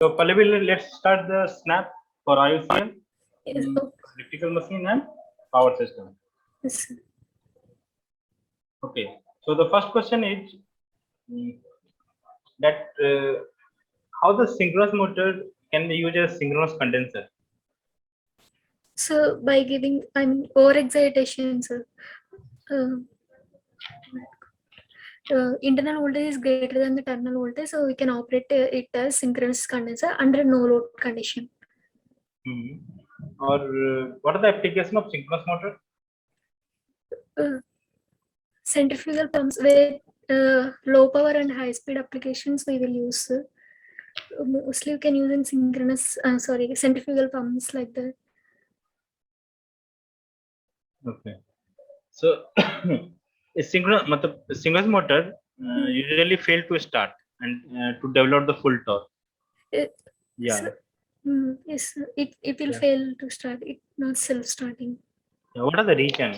So Pallavi, let's start the snap for IOCL, Yes, electrical machine and power system. yes. Okay. So the first question is that how the synchronous motor can be used as synchronous condenser. So by giving, overexcitation, sir. Uh, internal voltage is greater than the terminal voltage, so we can operate it as synchronous condenser under no load condition. Or what are the application of synchronous motor? Centrifugal pumps where low power and high speed applications we will use. Mostly you can use in synchronous, centrifugal pumps like that. Okay. So a synchronous motor usually fail to start and to develop the full torque. Yeah. So, yes, it will Yeah. fail to start. It not self-starting. What are the reason?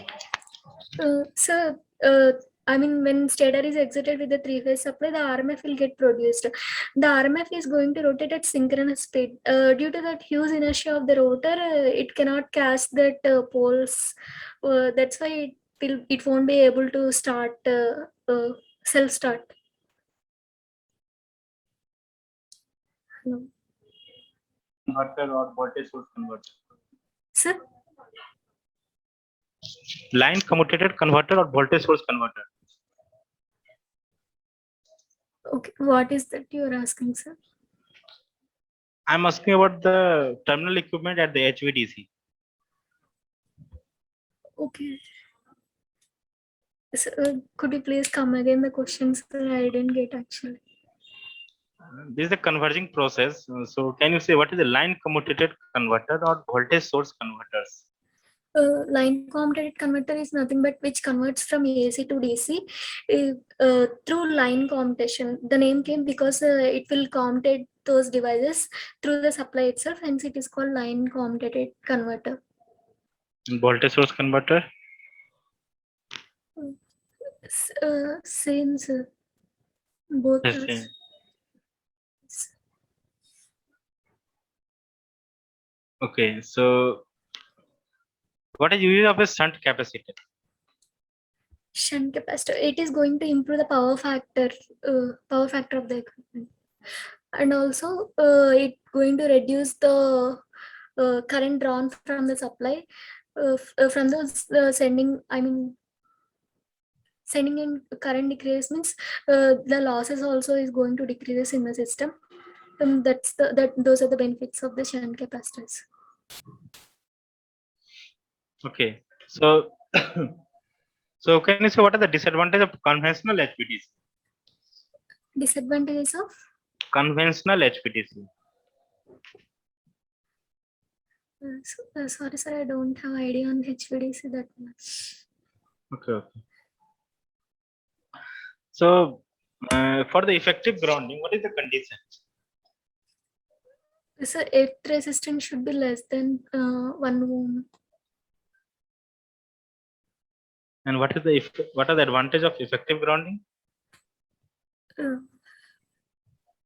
So, when stator is excited with the three-phase supply, the RMF will get produced. The RMF is going to rotate at synchronous speed. Due to that huge inertia of the rotor, it cannot catch that poles. That's why it won't be able to start self-start. Hello. Converter or voltage source converter. Sir? Line commutated converter or voltage source converter. Okay, what is that you are asking, sir? I'm asking about the terminal equipment at the HVDC. Okay. So, could you please come again the questions? I didn't get actually. This is a converging process. So can you say what is the line commutated converter or voltage source converters? Line commutated converter is nothing but which converts from AC to DC through line commutation. The name came because it will commutate those devices through the supply itself, hence it is called line commutated converter. And voltage source converter? Same, sir. Both Yes, are. same. Okay, so what is use of a shunt capacitor? Shunt capacitor. It is going to improve the power factor of the equipment, and also it going to reduce the current drawn from the supply from those sending in current decrease means the losses also is going to decrease in the system. Those are the benefits of the shunt capacitors. Okay, so so can you say what are the disadvantages of conventional HVDC? Disadvantages of Conventional HVDC. Sorry, sir, I don't have idea on HVDC that much. Okay. So for the effective grounding, what is the condition? So earth resistance should be less than 1 ohm. And what are the advantage of effective grounding?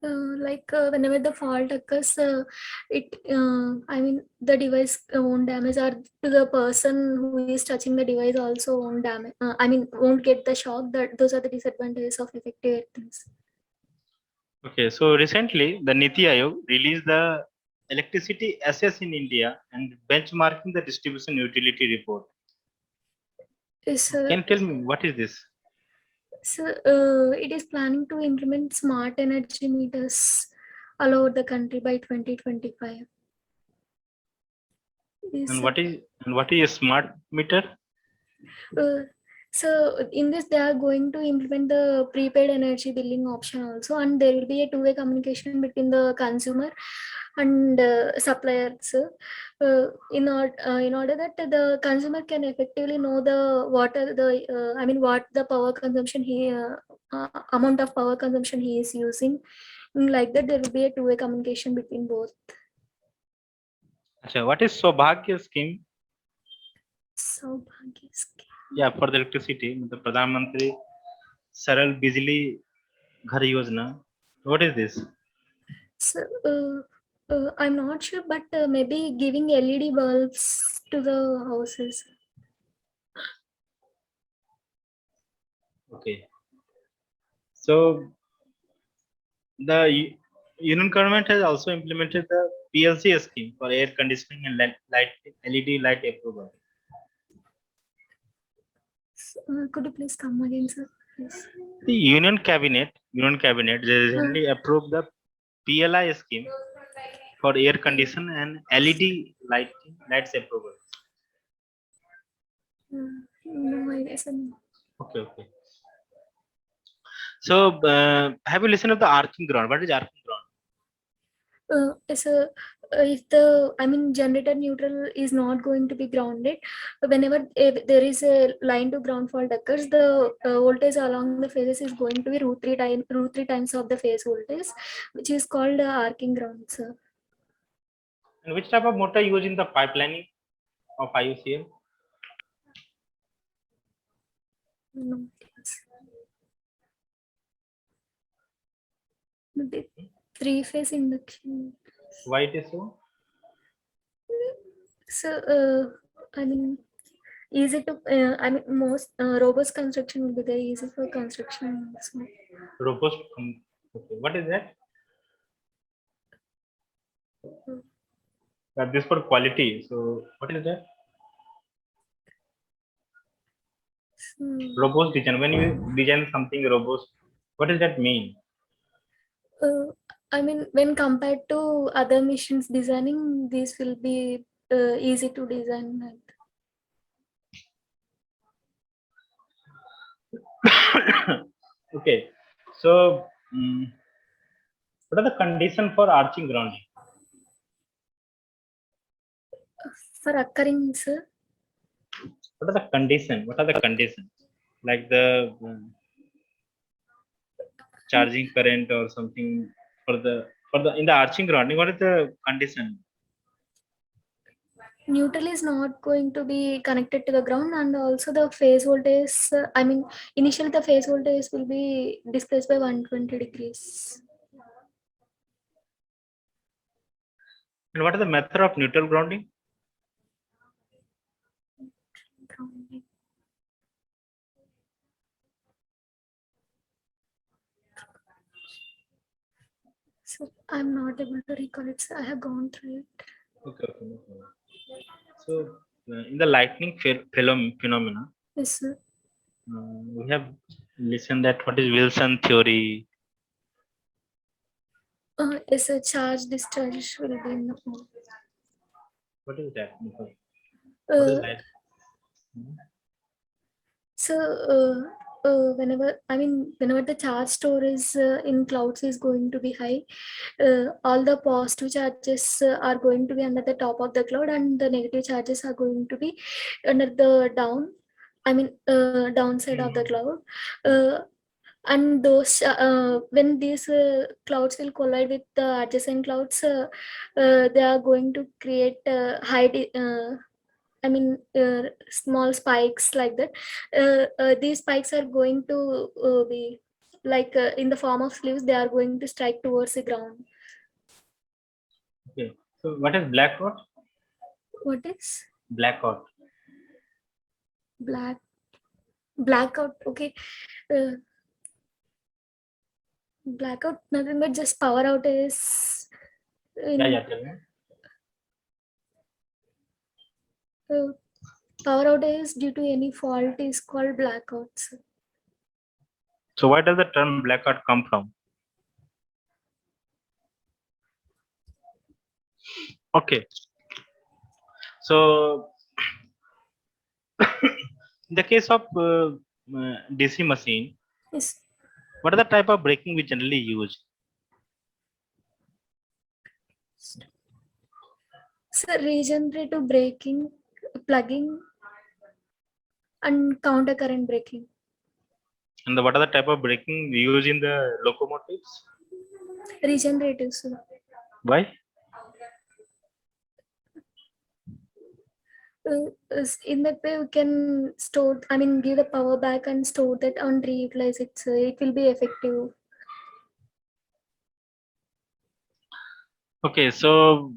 Whenever the fault occurs, the device won't damage, or to the person who is touching the device also won't damage. Won't get the shock. Those are the disadvantages of effective earthings. Okay, so recently the Niti Aayog released the electricity assess in India and benchmarking the distribution utility report. Can you tell me what is this? So it is planning to implement smart energy meters all over the country by 2025. And what is a smart meter? So in this, they are going to implement the prepaid energy billing option also, and there will be a two-way communication between the consumer and suppliers in order that the consumer can effectively know what the power consumption amount of power consumption he is using. Like that, there will be a two-way communication between both. Achha, what is Saubhagya scheme? Saubhagya scheme. Yeah, for the electricity, the Pradhan Mantri Saral Bijli Ghar Yojana. What is this? So, I'm not sure, but maybe giving LED bulbs to the houses. Okay. So the Union government has also implemented the PLC scheme for air conditioning and light LED light approval. Could you please come again, sir? Yes. The Union Cabinet recently approved the PLI scheme for air condition and LED lights approval. No, I guess. Okay, okay. So have you listened of the arcing ground? What is arcing ground? So if generator neutral is not going to be grounded, whenever if there is a line to ground fault occurs, the voltage along the phases is going to be root three times of the phase voltage, which is called arcing ground, sir. And which type of motor used in the pipelining of IUCL? No. The three-phase induction. Why it is so? So, easy to, most robust construction will be there, easy for construction. So. Robust. Okay. What is that? This for quality. So what is that? Robust design. When you design something robust, what does that mean? When compared to other machines designing, this will be easy to design. Okay. So what are the conditions for arching grounding? For occurring, sir? What are the conditions? What are the conditions? Like the charging current or something for the in the arching grounding. What is the condition? Neutral is not going to be connected to the ground, and also the phase voltage. Initially the phase voltage will be displaced by 120 degrees. And what is the method of neutral grounding? Grounding. So I'm not able to recall it. I have gone through it. Okay. So in the lightning phenomena, Yes, sir. we have listened that what is Wilson theory. Yes, a charge discharge will be in the form. What is that? What is that? So whenever the charge store is in clouds is going to be high, all the positive charges are going to be under the top of the cloud, and the negative charges are going to be under the downside of the cloud. And those when these clouds will collide with the adjacent clouds, they are going to create small spikes like that. These spikes are going to be like in the form of sleeves. They are going to strike towards the ground. Okay. So what is blackout? What is Blackout? Blackout? Okay. Blackout, nothing but just power outage. Yeah. Tell me. Power outage due to any fault is called blackouts. So where does the term blackout come from? Okay. So in the case of DC machine, Yes. what are the type of braking we generally use? So regenerative braking, plugging, and counter current braking. And what are the type of braking we use in the locomotives? Regenerative, sir. Why? In that way we can store, give the power back and store that and reutilize it, so it will be effective. Okay, so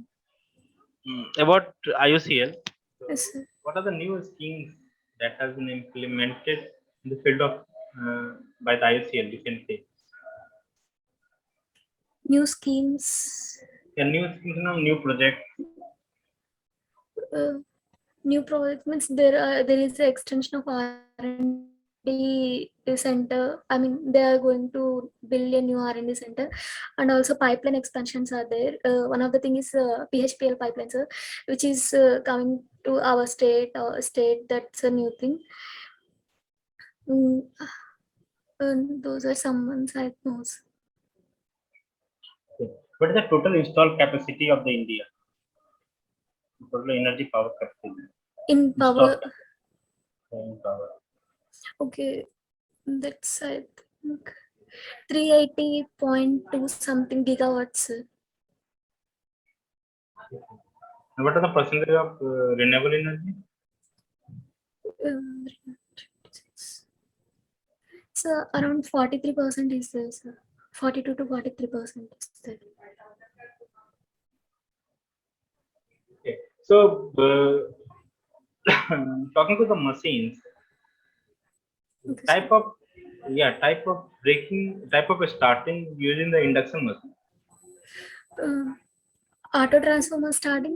about IOCL, so Yes, sir. what are the new schemes that has been implemented in the field of by the IOCL recently? New schemes, Yeah, new schemes, new projects. uh, new project means there is an extension of R&D center. I mean, they are going to build a new R&D center, and also pipeline expansions are there. One of the thing is PHPL pipelines, which is coming to our state. That's a new thing. Mm, and those are some ones I know. Okay. What is the total installed capacity of the India? Total energy power capacity. In Installed power, capacity in power. okay, that's I think 380.2 something gigawatts. And what are the percentage of renewable energy? Um, so around 43% is there, sir. 42 to 43% is there. Okay. So talking to the machines, Okay, sir. type of type of starting using the induction machine. Um, Auto transformer starter,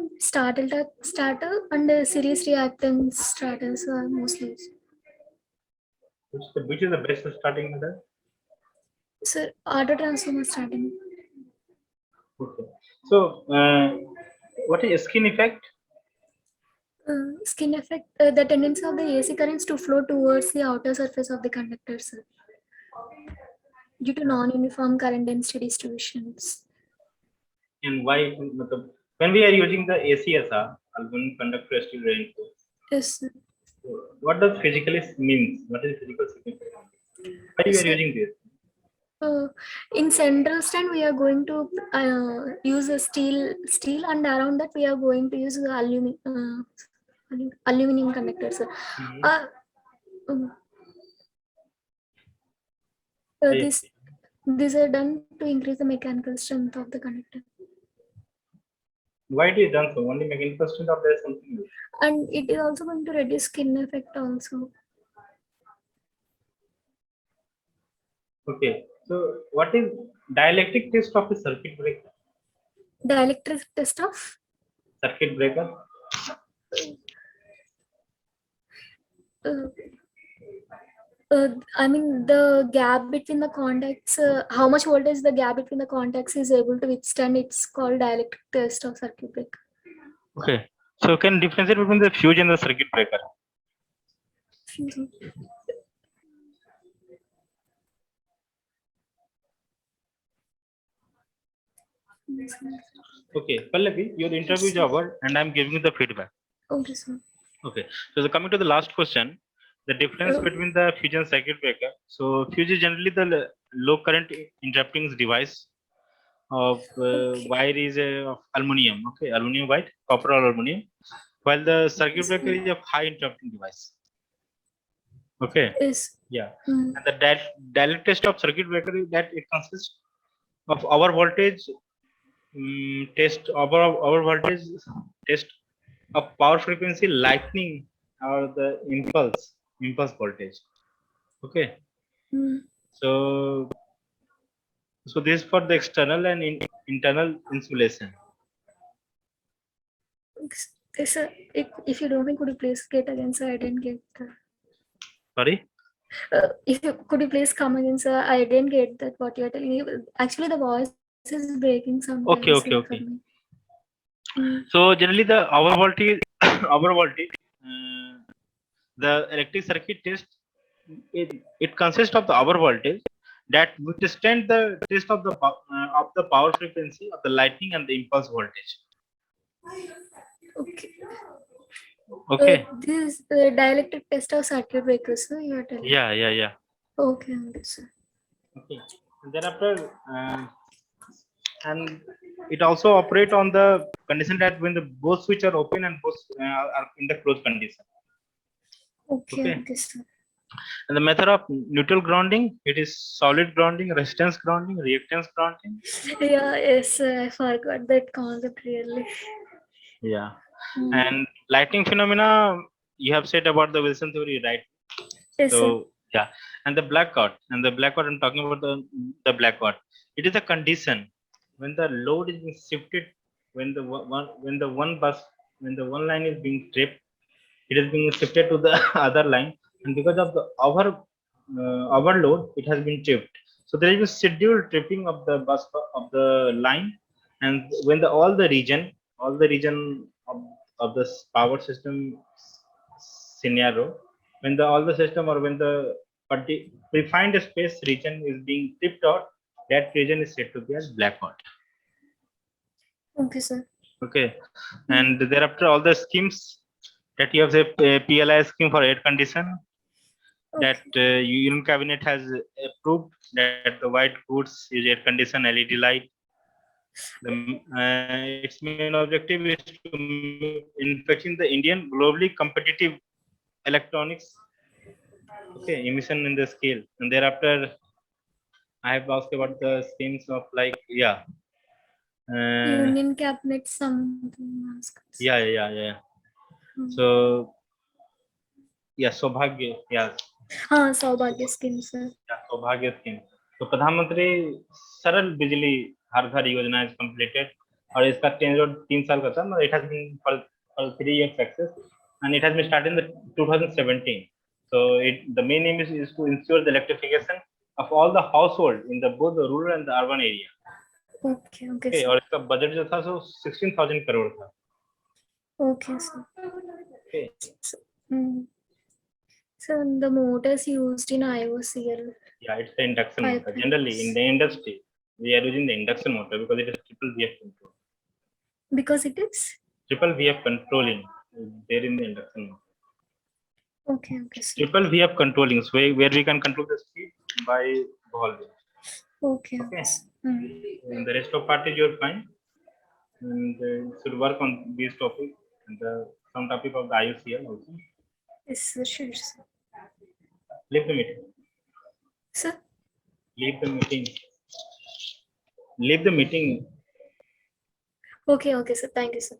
and series reactance starters are mostly used. Which is the best starting method? Sir, auto transformer starting. Okay. So what is skin effect? Skin effect, the tendency of the AC currents to flow towards the outer surface of the conductor, sir, due to non-uniform current density distributions. And why? matlab, when we are using the ACSR, aluminum conductor steel reinforced. Yes, sir. So what does physically means? What is physical significance? Why you Yes, are sir. using this? In central stand, we are going to use a steel, and around that we are going to use aluminum conductors. Mhm. Uh, um, I this these are done to increase the mechanical strength of the conductor, Why it is done so? Only making percent of there is something else. and it is also going to reduce skin effect also. Okay. So what is dielectric test of a circuit breaker? The electric test of Circuit breaker. uh, I mean, the gap between the contacts, how much voltage the gap between the contacts is able to withstand, it's called dielectric test of circuit breaker. Okay. So can differentiate between the fuse and the circuit breaker. Okay, Pallavi, your interview is over and I'm giving you the feedback. Okay, sir. Okay, so coming to the last question, the difference between the fuse and circuit breaker. So fuse is generally the low current interrupting device of Okay. wire is of aluminum. Okay, aluminum wire, copper or aluminum, while the circuit Yes, breaker sir. is of high interrupting device. Okay, Yes. yeah, Mm. and the direct test of circuit breaker is that it consists of our voltage test our voltage test of power frequency lightning or the impulse voltage. Okay, Mm. so this is for the external and internal insulation. Yes, sir. If you don't mind, could you please get again, sir? I didn't get that. Sorry. If you could you please come again, sir? I didn't get that what you're telling. Actually, the voice is breaking Okay, sometimes, okay, sir, for okay. me. Mm. So generally the our voltage our voltage the electric circuit test it consists of the our voltage that withstand the test of the power frequency of the lightning and the impulse voltage. Okay. Okay. This dielectric test of circuit breakers, sir, you are telling. Yeah, yeah, yeah. Okay, okay, sir. Okay. And thereafter, and it also operate on the condition that when the both switch are open and both are in the closed condition. Okay, Okay. okay, sir. And the method of neutral grounding, it is solid grounding, resistance grounding, reactance grounding. Yeah, yes, I forgot that concept really. Yeah. Mm. And lightning phenomena, you have said about the Wilson theory, right? Yes, sir. So yeah, and the blackout, I'm talking about the blackout. It is a condition when the load is being shifted, when the one line is being tripped, it is being shifted to the other line, and because of the overload, it has been tripped. So there is a scheduled tripping of the bus of the line, and when all the region of this power system scenario, when the all the system or when the prefined space region is being tipped out, that region is said to be as blackout. Okay, sir. Okay, and thereafter all the schemes that you have said, PLI scheme for air condition, that Union Cabinet has approved that the white goods is air condition LED light. Its main objective is to infecting the Indian globally competitive electronics, okay, emission in the scale. And thereafter I have asked about the schemes of like, yeah, Union Cabinet something asked. yeah. So yeah, Saubhagya, yeah, Saubhagya scheme, sir. yeah, Saubhagya scheme. So प्रधानमंत्री सरल बिजली हर घर योजना is completed, और इसका tenure 3 साल का था, मतलब it has been for 3 years success, and it has been started in the 2017. So the main aim is to ensure the electrification of all the household in the both the rural and the urban area. Okay, Okay, sir. और इसका budget जो था सो 16,000 करोड़ था. Okay, sir. Okay. So the motors used in IOCL. Yeah, it's the induction motor. Pipelines. Generally, in the industry, we are using the induction motor because it is triple VF control. Because it is? Triple VF controlling is there in the induction motor. Okay, sir. Triple VF controlling, so where we can control the speed by ball wheel. Okay. And the rest of part is your fine, and should work on these topics and some topic of the IOCL also. Yes, sir. Sure, sir. Leave the meeting. Sir? Leave the meeting. Leave the meeting. Okay, sir. Thank you, sir.